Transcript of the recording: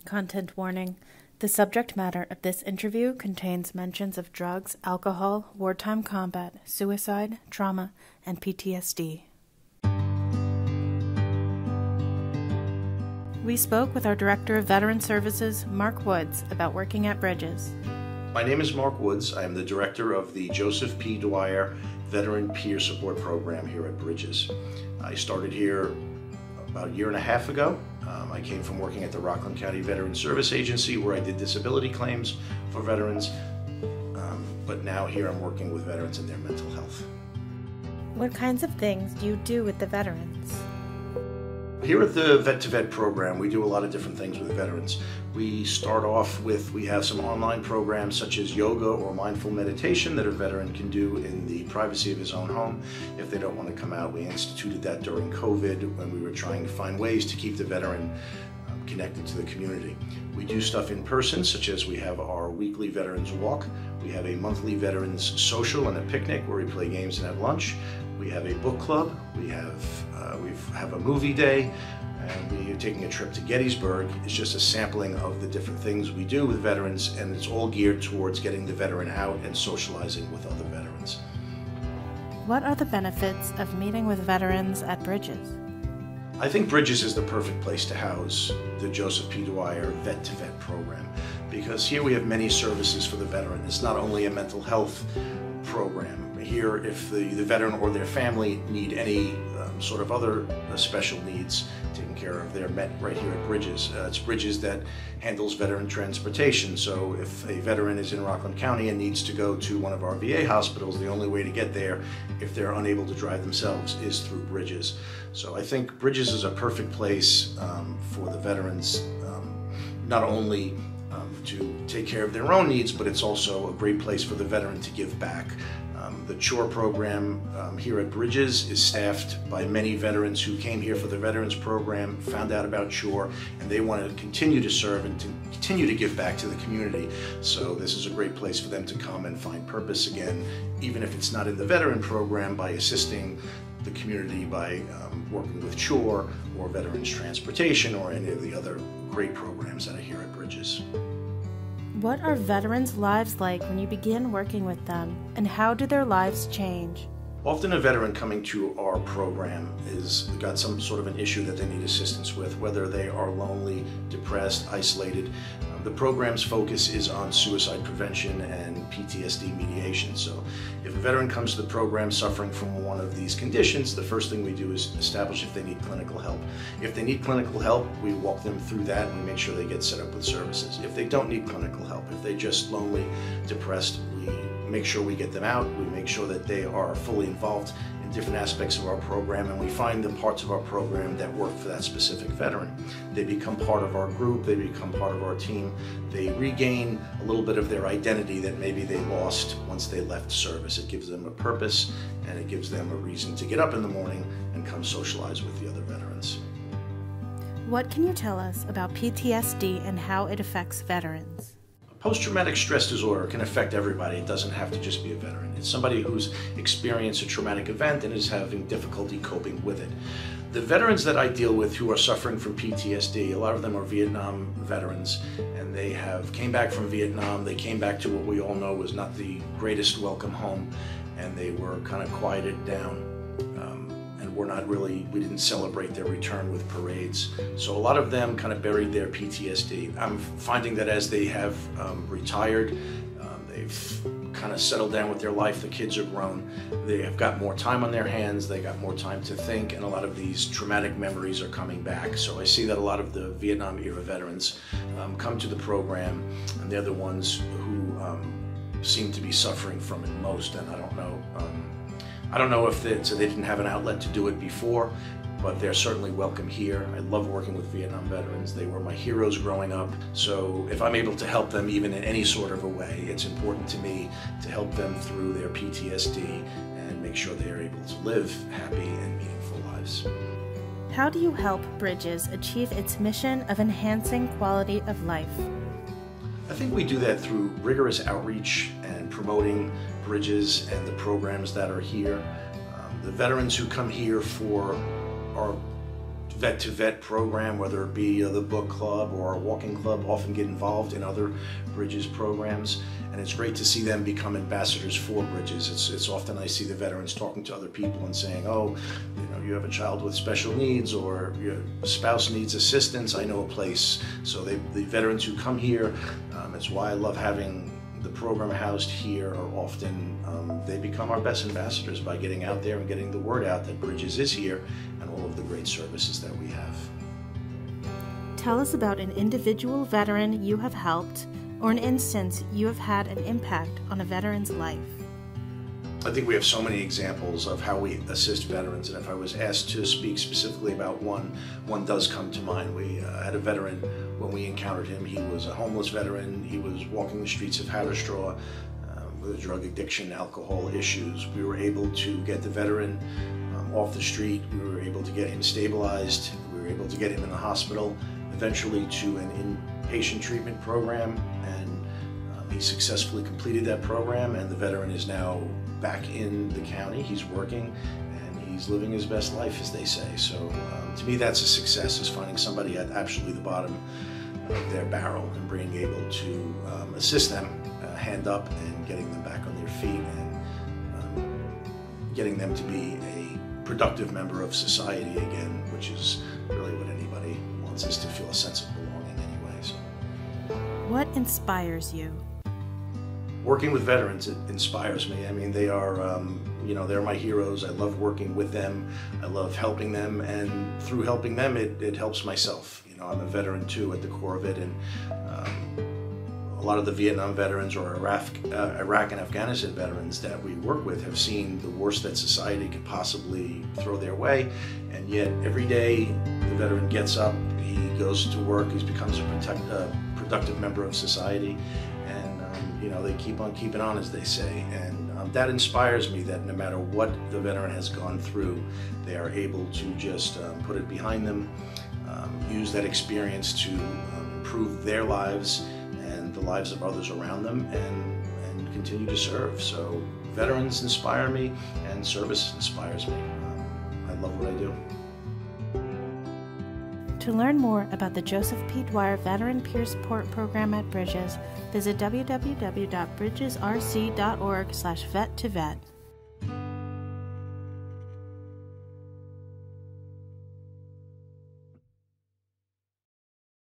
Content warning. The subject matter of this interview contains mentions of drugs, alcohol, wartime combat, suicide, trauma, and PTSD. We spoke with our Director of Veteran Services, Mark Woods, about working at Bridges. My name is Mark Woods. I am the Director of the Joseph P. Dwyer Veteran Peer Support Program here at Bridges. I started here about a year and a half ago. I came from working at the Rockland County Veteran Service Agency where I did disability claims for veterans, but now here I'm working with veterans and their mental health. What kinds of things do you do with the veterans? Here at the Vet2Vet program, we do a lot of different things with veterans. We start off with, we have some online programs such as yoga or mindful meditation that a veteran can do in the privacy of his own home. If they don't want to come out, we instituted that during COVID when we were trying to find ways to keep the veteran connected to the community. We do stuff in person, such as we have our weekly Veterans Walk. We have a monthly Veterans Social and a picnic where we play games and have lunch. We have a book club. We have a movie day, and we are taking a trip to Gettysburg. It's just a sampling of the different things we do with veterans, and it's all geared towards getting the veteran out and socializing with other veterans. What are the benefits of meeting with veterans at Bridges? I think Bridges is the perfect place to house the Joseph P. Dwyer Vet2Vet program, because here we have many services for the veteran. It's not only a mental health program. Here, if the veteran or their family need any sort of other special needs taken care of, they're met right here at Bridges. It's Bridges that handles veteran transportation, so if a veteran is in Rockland County and needs to go to one of our VA hospitals, the only way to get there, if they're unable to drive themselves, is through Bridges. So I think Bridges is a perfect place for the veterans, not only to take care of their own needs, but it's also a great place for the veteran to give back. The CHORE program here at Bridges is staffed by many veterans who came here for the Veterans Program, found out about CHORE, and they want to continue to serve and to continue to give back to the community. So this is a great place for them to come and find purpose again, even if it's not in the Veteran Program, by assisting the community by working with CHORE or Veterans Transportation or any of the other great programs that are here at Bridges. What are veterans' lives like when you begin working with them, and how do their lives change? Often a veteran coming to our program is got some sort of an issue that they need assistance with, whether they are lonely, depressed, isolated. The program's focus is on suicide prevention and PTSD mediation. So if a veteran comes to the program suffering from one of these conditions, the first thing we do is establish if they need clinical help. If they need clinical help, we walk them through that and we make sure they get set up with services. If they don't need clinical help, if they're just lonely, depressed, we make sure we get them out. We make sure that they are fully involved in different aspects of our program, and we find the parts of our program that work for that specific veteran. They become part of our group, they become part of our team, they regain a little bit of their identity that maybe they lost once they left service. It gives them a purpose, and it gives them a reason to get up in the morning and come socialize with the other veterans. What can you tell us about PTSD and how it affects veterans? Post-traumatic stress disorder can affect everybody. It doesn't have to just be a veteran. It's somebody who's experienced a traumatic event and is having difficulty coping with it. The veterans that I deal with who are suffering from PTSD, a lot of them are Vietnam veterans, and they came back from Vietnam. They came back to what we all know was not the greatest welcome home, and they were kind of quieted down. We didn't celebrate their return with parades. So a lot of them kind of buried their PTSD. I'm finding that as they have retired, they've kind of settled down with their life, the kids are grown, they have got more time on their hands, they got more time to think, and a lot of these traumatic memories are coming back. So I see that a lot of the Vietnam era veterans come to the program, and they're the ones who seem to be suffering from it most, and I don't know if they didn't have an outlet to do it before, but they're certainly welcome here. I love working with Vietnam veterans. They were my heroes growing up. So if I'm able to help them even in any sort of a way, it's important to me to help them through their PTSD and make sure they are able to live happy and meaningful lives. How do you help Bridges achieve its mission of enhancing quality of life? I think we do that through rigorous outreach and promoting Bridges and the programs that are here. The veterans who come here for our vet-to-vet program, whether it be the book club or a walking club, often get involved in other Bridges programs. And it's great to see them become ambassadors for Bridges. It's often I see the veterans talking to other people and saying, oh, you have a child with special needs or your spouse needs assistance, I know a place. So the veterans who come here, it's why I love having the program housed here, are often, they become our best ambassadors by getting out there and getting the word out that Bridges is here and all of the great services that we have. Tell us about an individual veteran you have helped or an instance you have had an impact on a veteran's life. I think we have so many examples of how we assist veterans, and if I was asked to speak specifically about one does come to mind. We had a veteran, when we encountered him, he was a homeless veteran. He was walking the streets of Haverstraw with a drug addiction, alcohol issues. We were able to get the veteran off the street. We were able to get him stabilized. We were able to get him in the hospital, eventually to an inpatient treatment program, and he successfully completed that program, and the veteran is now back in the county. He's working and he's living his best life, as they say. So to me, that's a success, is finding somebody at absolutely the bottom of their barrel and being able to assist them, hand up, and getting them back on their feet, and getting them to be a productive member of society again, which is really what anybody wants, is to feel a sense of belonging anyway. So. What inspires you? Working with veterans, it inspires me. I mean, they are, they're my heroes. I love working with them. I love helping them, and through helping them, it helps myself. I'm a veteran too at the core of it, and a lot of the Vietnam veterans or Iraq and Afghanistan veterans that we work with have seen the worst that society could possibly throw their way, and yet every day the veteran gets up, he goes to work, he becomes a productive member of society, and they keep on keeping on, as they say, and that inspires me, that no matter what the veteran has gone through, they are able to just put it behind them, use that experience to improve their lives and the lives of others around them, and continue to serve. So veterans inspire me, and service inspires me. I love what I do. To learn more about the Joseph P. Dwyer Veteran Peer Support Program at Bridges, visit www.bridgesrc.org/vet-to-vet.